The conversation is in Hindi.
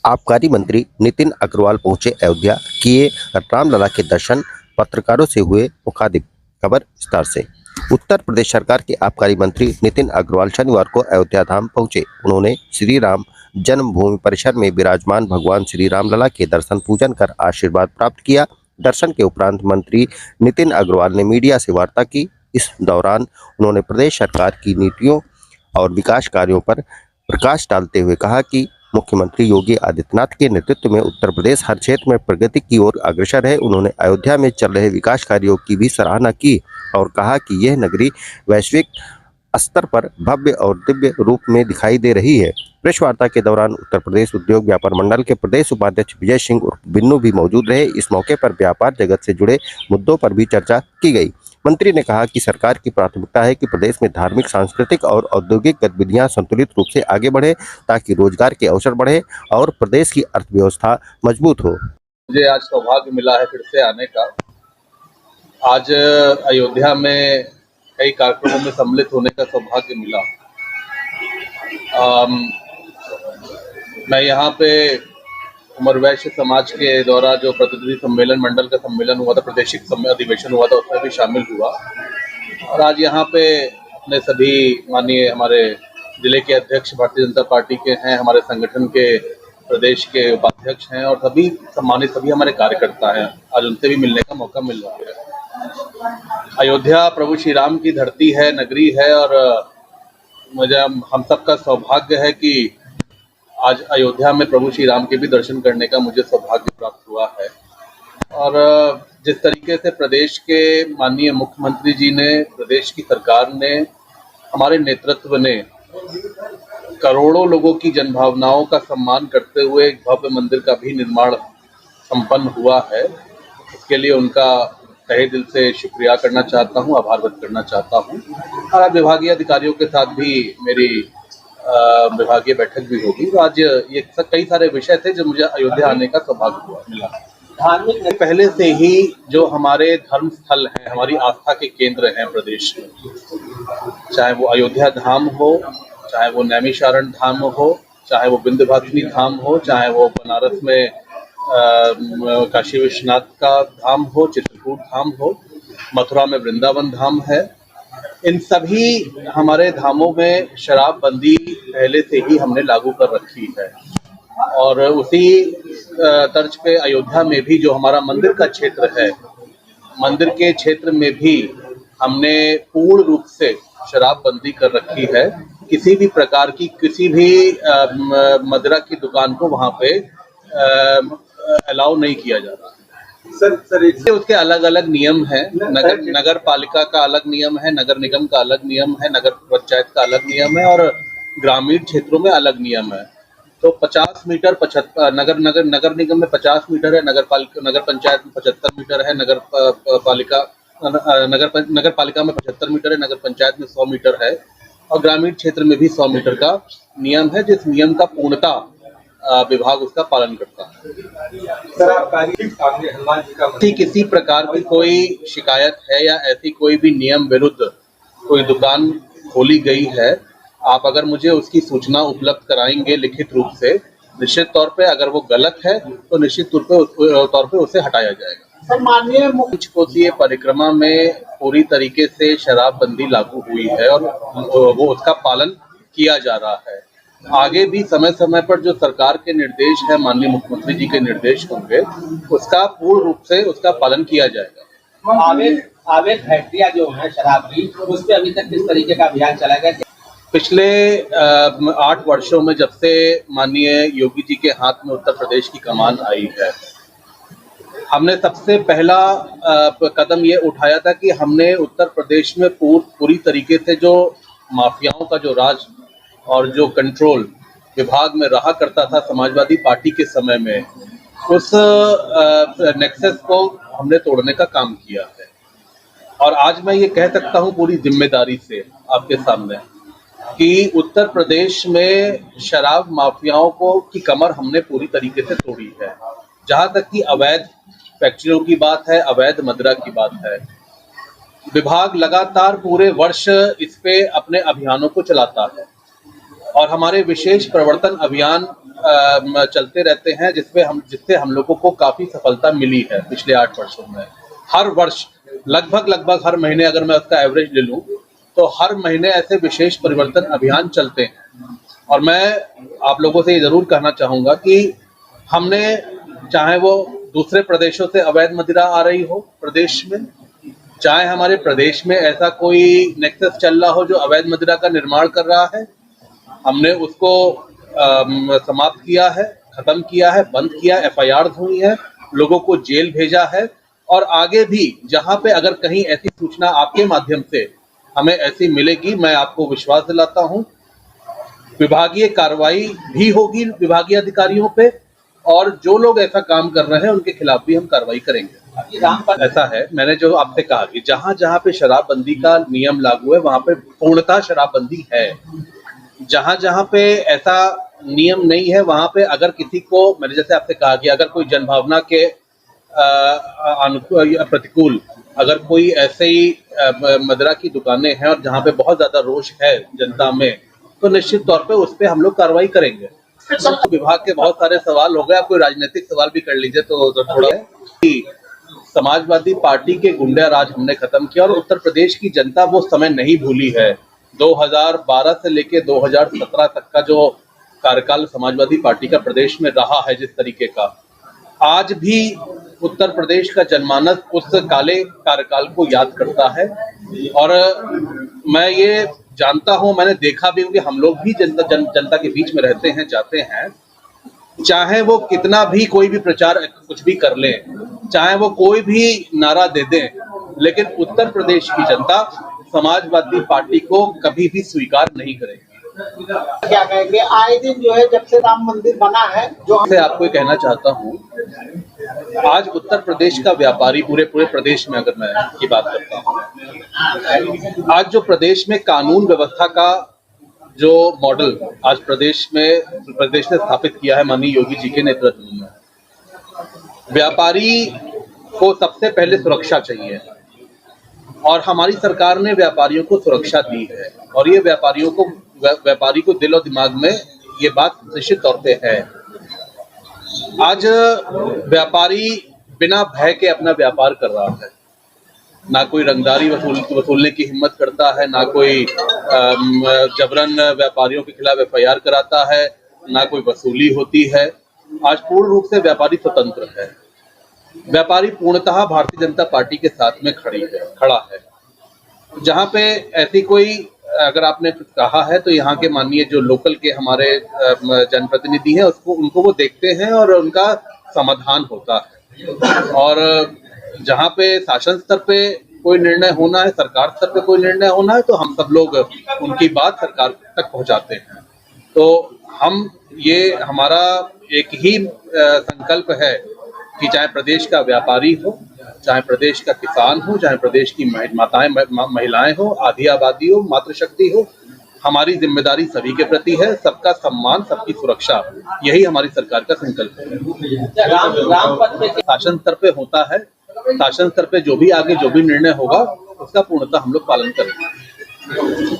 आबकारी मंत्री नितिन अग्रवाल पहुंचे अयोध्या, किए रामलला के दर्शन, पत्रकारों से हुए मुखातिब। खबर विस्तार से। उत्तर प्रदेश सरकार के आबकारी मंत्री नितिन अग्रवाल शनिवार को अयोध्या धाम पहुंचे। उन्होंने श्री राम जन्मभूमि परिसर में विराजमान भगवान श्री रामलला के दर्शन पूजन कर आशीर्वाद प्राप्त किया। दर्शन के उपरांत मंत्री नितिन अग्रवाल ने मीडिया से वार्ता की। इस दौरान उन्होंने प्रदेश सरकार की नीतियों और विकास कार्यों पर प्रकाश डालते हुए कहा कि मुख्यमंत्री योगी आदित्यनाथ के नेतृत्व में उत्तर प्रदेश हर क्षेत्र में प्रगति की ओर अग्रसर है। उन्होंने अयोध्या में चल रहे विकास कार्यों की भी सराहना की और कहा कि यह नगरी वैश्विक स्तर पर भव्य और दिव्य रूप में दिखाई दे रही है। प्रेस वार्ता के दौरान उत्तर प्रदेश उद्योग व्यापार मंडल के प्रदेश उपाध्यक्ष विजय सिंह उर्फ बिन्नू भी मौजूद रहे। इस मौके पर व्यापार जगत से जुड़े मुद्दों पर भी चर्चा की गई। मंत्री ने कहा कि सरकार की प्राथमिकता है कि प्रदेश में धार्मिक, सांस्कृतिक और औद्योगिक गतिविधियां संतुलित रूप से आगे बढ़े ताकि रोजगार के अवसर बढ़े और प्रदेश की अर्थव्यवस्था मजबूत हो। मुझे आज सौभाग्य मिला है फिर से आने का। आज अयोध्या में कई कार्यक्रमों में सम्मिलित होने का सौभाग्य मिला। मैं यहाँ पे उमर वैश्य समाज के द्वारा जो प्रतिनिधि सम्मेलन मंडल का सम्मेलन हुआ था, प्रादेशिक अधिवेशन हुआ था, उसमें भी शामिल हुआ। और आज यहाँ पे अपने सभी माननीय हमारे जिले के अध्यक्ष भारतीय जनता पार्टी के हैं, हमारे संगठन के प्रदेश के उपाध्यक्ष हैं और सभी सम्मानित सभी हमारे कार्यकर्ता हैं। आज उनसे भी मिलने का मौका मिल रहा है। अयोध्या प्रभु श्री राम की धरती है, नगरी है और मुझे हम सबका सौभाग्य है कि आज अयोध्या में प्रभु श्री राम के भी दर्शन करने का मुझे सौभाग्य प्राप्त हुआ है। और जिस तरीके से प्रदेश के माननीय मुख्यमंत्री जी ने, प्रदेश की सरकार ने, हमारे नेतृत्व ने करोड़ों लोगों की जनभावनाओं का सम्मान करते हुए एक भव्य मंदिर का भी निर्माण संपन्न हुआ है, इसके लिए उनका तहे दिल से शुक्रिया करना चाहता हूं, आभार व्यक्त करना चाहता हूं। और आज विभागीय अधिकारियों के साथ भी मेरी विभागीय बैठक भी होगी। तो आज ये कई सारे विषय थे जो मुझे अयोध्या आने का सौभाग्य मिला। धार्मिक पहले से ही जो हमारे धर्म स्थल हैं, हमारी आस्था के केंद्र हैं प्रदेश में, चाहे वो अयोध्या धाम हो, चाहे वो नैमिषारण्य धाम हो, चाहे वो विंध्यवासिनी धाम हो, चाहे वो बनारस में काशी विश्वनाथ का धाम हो, चित्रकूट धाम हो, मथुरा में वृंदावन धाम है। इन सभी हमारे धामों में शराबबंदी पहले से ही हमने लागू कर रखी है और उसी तर्ज पे अयोध्या में भी जो हमारा मंदिर का क्षेत्र है, मंदिर के क्षेत्र में भी हमने पूर्ण रूप से शराबबंदी कर रखी है। किसी भी प्रकार की किसी भी मदिरा की दुकान को वहां पे अलाउ नहीं किया जा रहा। सर उसके अलग अलग नियम हैं। नगर पालिका का अलग नियम है, नगर निगम का अलग नियम है, नगर पंचायत का अलग नियम है और ग्रामीण क्षेत्रों में अलग नियम है। तो 50 मीटर नगर निगम में 50 मीटर है, नगर पंचायत में 75 मीटर है, नगर पालिका में 75 मीटर है, नगर पंचायत में 100 मीटर है और ग्रामीण क्षेत्र में भी 100 मीटर का नियम है, जिस नियम का पूर्णतः विभाग उसका पालन करता है। किसी प्रकार की कोई शिकायत है या ऐसी कोई भी नियम विरुद्ध कोई दुकान खोली गई है, आप अगर मुझे उसकी सूचना उपलब्ध कराएंगे लिखित रूप से, निश्चित तौर पे अगर वो गलत है तो निश्चित तौर पे उसे हटाया जाएगा। माननीय पंचकोसीय परिक्रमा में पूरी तरीके से शराबबंदी लागू हुई है और वो उसका पालन किया जा रहा है। आगे भी समय समय पर जो सरकार के निर्देश है, माननीय मुख्यमंत्री जी के निर्देश होंगे, उसका पूर्ण रूप से उसका पालन किया जाएगा। आगे फैक्ट्रियां जो है शराब की, उस पर अभी तक किस तरीके का अभियान चला गया? पिछले 8 वर्षों में जब से माननीय योगी जी के हाथ में उत्तर प्रदेश की कमान आई है, हमने सबसे पहला कदम ये उठाया था कि हमने उत्तर प्रदेश में पूरी तरीके से जो माफियाओं का जो राज और जो कंट्रोल विभाग में रहा करता था समाजवादी पार्टी के समय में, उस नेक्सस को हमने तोड़ने का काम किया है। और आज मैं ये कह सकता हूँ पूरी जिम्मेदारी से आपके सामने कि उत्तर प्रदेश में शराब माफियाओं की कमर हमने पूरी तरीके से तोड़ी है। जहां तक कि अवैध फैक्ट्रियों की बात है, अवैध मदिरा की बात है, विभाग लगातार पूरे वर्ष इस पे अपने अभियानों को चलाता है। और हमारे विशेष प्रवर्तन अभियान चलते रहते हैं जिससे हम लोगों को काफी सफलता मिली है पिछले 8 वर्षों में। हर वर्ष लगभग हर महीने अगर मैं उसका एवरेज ले लूं तो हर महीने ऐसे विशेष परिवर्तन अभियान चलते हैं। और मैं आप लोगों से ये जरूर कहना चाहूंगा कि हमने, चाहे वो दूसरे प्रदेशों से अवैध मदिरा आ रही हो प्रदेश में, चाहे हमारे प्रदेश में ऐसा कोई नेक्सस चल रहा हो जो अवैध मदिरा का निर्माण कर रहा है, हमने उसको समाप्त किया है, खत्म किया है, बंद किया, FIR हुई है, लोगों को जेल भेजा है। और आगे भी जहां पे अगर कहीं ऐसी सूचना आपके माध्यम से हमें ऐसी मिलेगी, मैं आपको विश्वास दिलाता हूं विभागीय कार्रवाई भी होगी विभागीय अधिकारियों पे, और जो लोग ऐसा काम कर रहे हैं उनके खिलाफ भी हम कार्रवाई करेंगे। ऐसा है, मैंने जो आपसे कहा कि जहां जहां पे शराबबंदी का नियम लागू है वहां पे पूर्णतः शराबबंदी है। जहां जहां पे ऐसा नियम नहीं है वहां पे अगर किसी को, मैंने जैसे आपसे कहा कि अगर कोई जनभावना के प्रतिकूल अगर कोई ऐसे ही मदिरा की दुकानें हैं और जहां पे बहुत ज्यादा रोष है जनता में, तो निश्चित तौर पे उस पे हम लोग कार्रवाई करेंगे। विभाग के बहुत सारे सवाल हो गए, आप कोई राजनीतिक सवाल भी कर लीजिए तो थोड़ा कि समाजवादी पार्टी के गुंडा राज हमने खत्म किया और उत्तर प्रदेश की जनता वो समय नहीं भूली है। 2012 से लेके 2017 तक का जो कार्यकाल समाजवादी पार्टी का प्रदेश में रहा है जिस तरीके का, आज भी उत्तर प्रदेश का जनमानस उस काले कार्यकाल को याद करता है। और मैं ये जानता हूं, मैंने देखा भी, क्योंकि हम लोग भी जनता के बीच में रहते हैं, जाते हैं, चाहे वो कितना भी कोई भी प्रचार कुछ भी कर लें, चाहे वो कोई भी नारा दे दें, लेकिन उत्तर प्रदेश की जनता समाजवादी पार्टी को कभी भी स्वीकार नहीं करेगी। क्या कहेंगे, आए दिन जो है जब से राम मंदिर बना है, जो मैं आपको ये कहना चाहता हूँ, आज उत्तर प्रदेश का व्यापारी, पूरे प्रदेश में अगर मैं की बात करता हूँ, आज जो प्रदेश में कानून व्यवस्था का जो मॉडल आज प्रदेश ने स्थापित किया है माननीय योगी जी के नेतृत्व में, व्यापारी को सबसे पहले सुरक्षा चाहिए और हमारी सरकार ने व्यापारियों को सुरक्षा दी है। और ये व्यापारी को दिल और दिमाग में ये बात निश्चित तौर पे है। आज व्यापारी बिना भय के अपना व्यापार कर रहा है, ना कोई रंगदारी वसूलने की हिम्मत करता है, ना कोई जबरन व्यापारियों के खिलाफ FIR कराता है, ना कोई वसूली होती है। आज पूर्ण रूप से व्यापारी स्वतंत्र है। व्यापारी पूर्णतः भारतीय जनता पार्टी के साथ में खड़ा है। जहां पे ऐसी कोई, अगर आपने कहा है तो यहाँ के माननीय जो लोकल के हमारे जनप्रतिनिधि हैं उनको वो देखते हैं और उनका समाधान होता है। और जहाँ पे शासन स्तर पे कोई निर्णय होना है, सरकार स्तर पे कोई निर्णय होना है, तो हम सब लोग उनकी बात सरकार तक पहुँचाते हैं। तो हमारा एक ही संकल्प है कि चाहे प्रदेश का व्यापारी हो, चाहे प्रदेश का किसान हो, चाहे प्रदेश की माताएं महिलाएं हो, आधी आबादी हो, मातृशक्ति हो, हमारी जिम्मेदारी सभी के प्रति है। सबका सम्मान, सबकी सुरक्षा, यही हमारी सरकार का संकल्प है। शासन स्तर पे होता है, शासन स्तर पे जो भी आगे जो भी निर्णय होगा उसका पूर्णतः हम लोग पालन करेंगे।